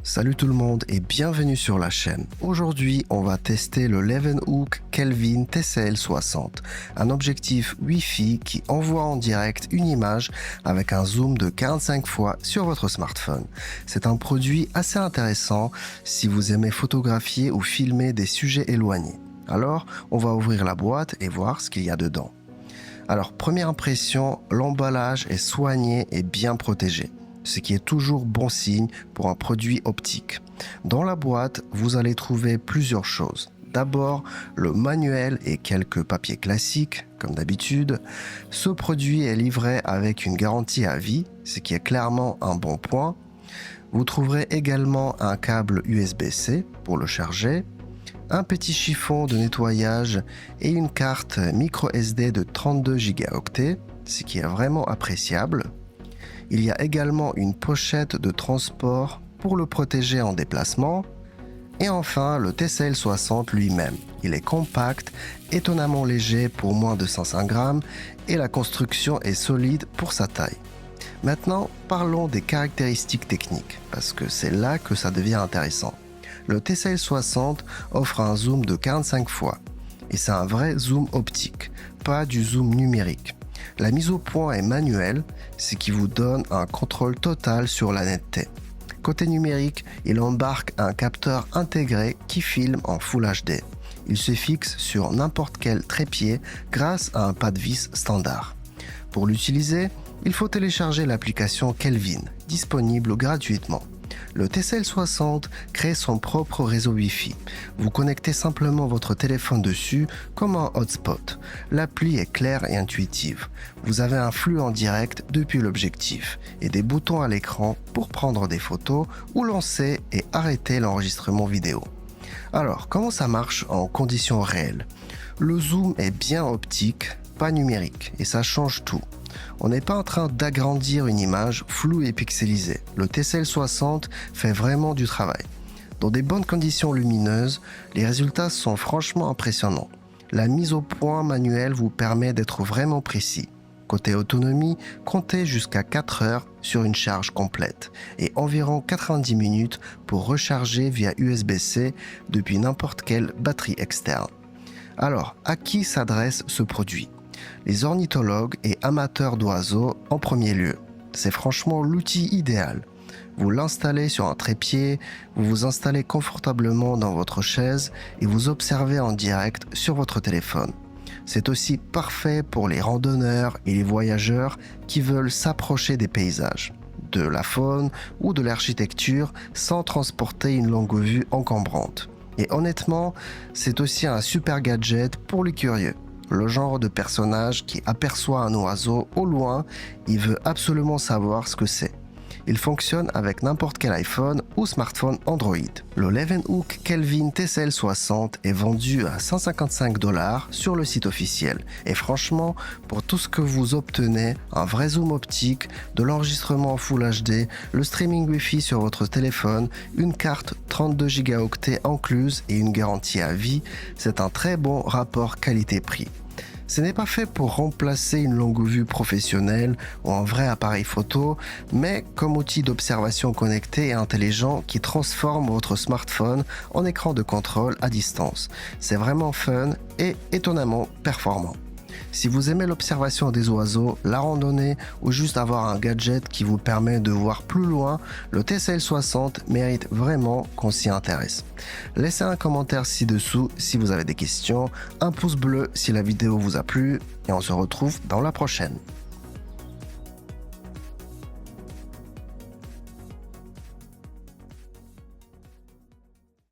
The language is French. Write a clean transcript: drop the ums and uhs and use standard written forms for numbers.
Salut tout le monde et bienvenue sur la chaîne. Aujourd'hui, on va tester le Leeuwenhoek Kelvin TCL60, un objectif Wi-Fi qui envoie en direct une image avec un zoom de 45 fois sur votre smartphone. C'est un produit assez intéressant si vous aimez photographier ou filmer des sujets éloignés. Alors, on va ouvrir la boîte et voir ce qu'il y a dedans. Alors, première impression, l'emballage est soigné et bien protégé, ce qui est toujours bon signe pour un produit optique. Dans la boîte, vous allez trouver plusieurs choses. D'abord, le manuel et quelques papiers classiques, comme d'habitude. Ce produit est livré avec une garantie à vie, ce qui est clairement un bon point. Vous trouverez également un câble USB-C pour le charger, un petit chiffon de nettoyage et une carte micro SD de 32 Go, ce qui est vraiment appréciable. Il y a également une pochette de transport pour le protéger en déplacement. Et enfin, le TCL60 lui-même. Il est compact, étonnamment léger pour moins de 105 grammes et la construction est solide pour sa taille. Maintenant, parlons des caractéristiques techniques, parce que c'est là que ça devient intéressant. Le TCL60 offre un zoom de 45 fois, et c'est un vrai zoom optique, pas du zoom numérique. La mise au point est manuelle, ce qui vous donne un contrôle total sur la netteté. Côté numérique, il embarque un capteur intégré qui filme en Full HD. Il se fixe sur n'importe quel trépied grâce à un pas de vis standard. Pour l'utiliser, il faut télécharger l'application Kelvin, disponible gratuitement. Le TCL60 crée son propre réseau Wi-Fi. Vous connectez simplement votre téléphone dessus comme un hotspot. L'appli est claire et intuitive. Vous avez un flux en direct depuis l'objectif et des boutons à l'écran pour prendre des photos ou lancer et arrêter l'enregistrement vidéo. Alors, comment ça marche en conditions réelles? Le zoom est bien optique, pas numérique, et ça change tout. On n'est pas en train d'agrandir une image floue et pixelisée. Le TCL60 fait vraiment du travail. Dans des bonnes conditions lumineuses, les résultats sont franchement impressionnants. La mise au point manuelle vous permet d'être vraiment précis. Côté autonomie, comptez jusqu'à 4 heures sur une charge complète et environ 90 minutes pour recharger via USB-C depuis n'importe quelle batterie externe. Alors, à qui s'adresse ce produit ? Les ornithologues et amateurs d'oiseaux en premier lieu. C'est franchement l'outil idéal. Vous l'installez sur un trépied, vous vous installez confortablement dans votre chaise et vous observez en direct sur votre téléphone. C'est aussi parfait pour les randonneurs et les voyageurs qui veulent s'approcher des paysages, de la faune ou de l'architecture sans transporter une longue vue encombrante. Et honnêtement, c'est aussi un super gadget pour les curieux. Le genre de personnage qui aperçoit un oiseau au loin, il veut absolument savoir ce que c'est. Il fonctionne avec n'importe quel iPhone ou smartphone Android. Le Leeuwenhoek Kelvin TCL60 est vendu à 155 $ sur le site officiel. Et franchement, pour tout ce que vous obtenez, un vrai zoom optique, de l'enregistrement en Full HD, le streaming Wi-Fi sur votre téléphone, une carte 32 Go incluse et une garantie à vie, c'est un très bon rapport qualité-prix. Ce n'est pas fait pour remplacer une longue vue professionnelle ou un vrai appareil photo, mais comme outil d'observation connecté et intelligent qui transforme votre smartphone en écran de contrôle à distance. C'est vraiment fun et étonnamment performant. Si vous aimez l'observation des oiseaux, la randonnée ou juste avoir un gadget qui vous permet de voir plus loin, le TCL60 mérite vraiment qu'on s'y intéresse. Laissez un commentaire ci-dessous si vous avez des questions, un pouce bleu si la vidéo vous a plu et on se retrouve dans la prochaine.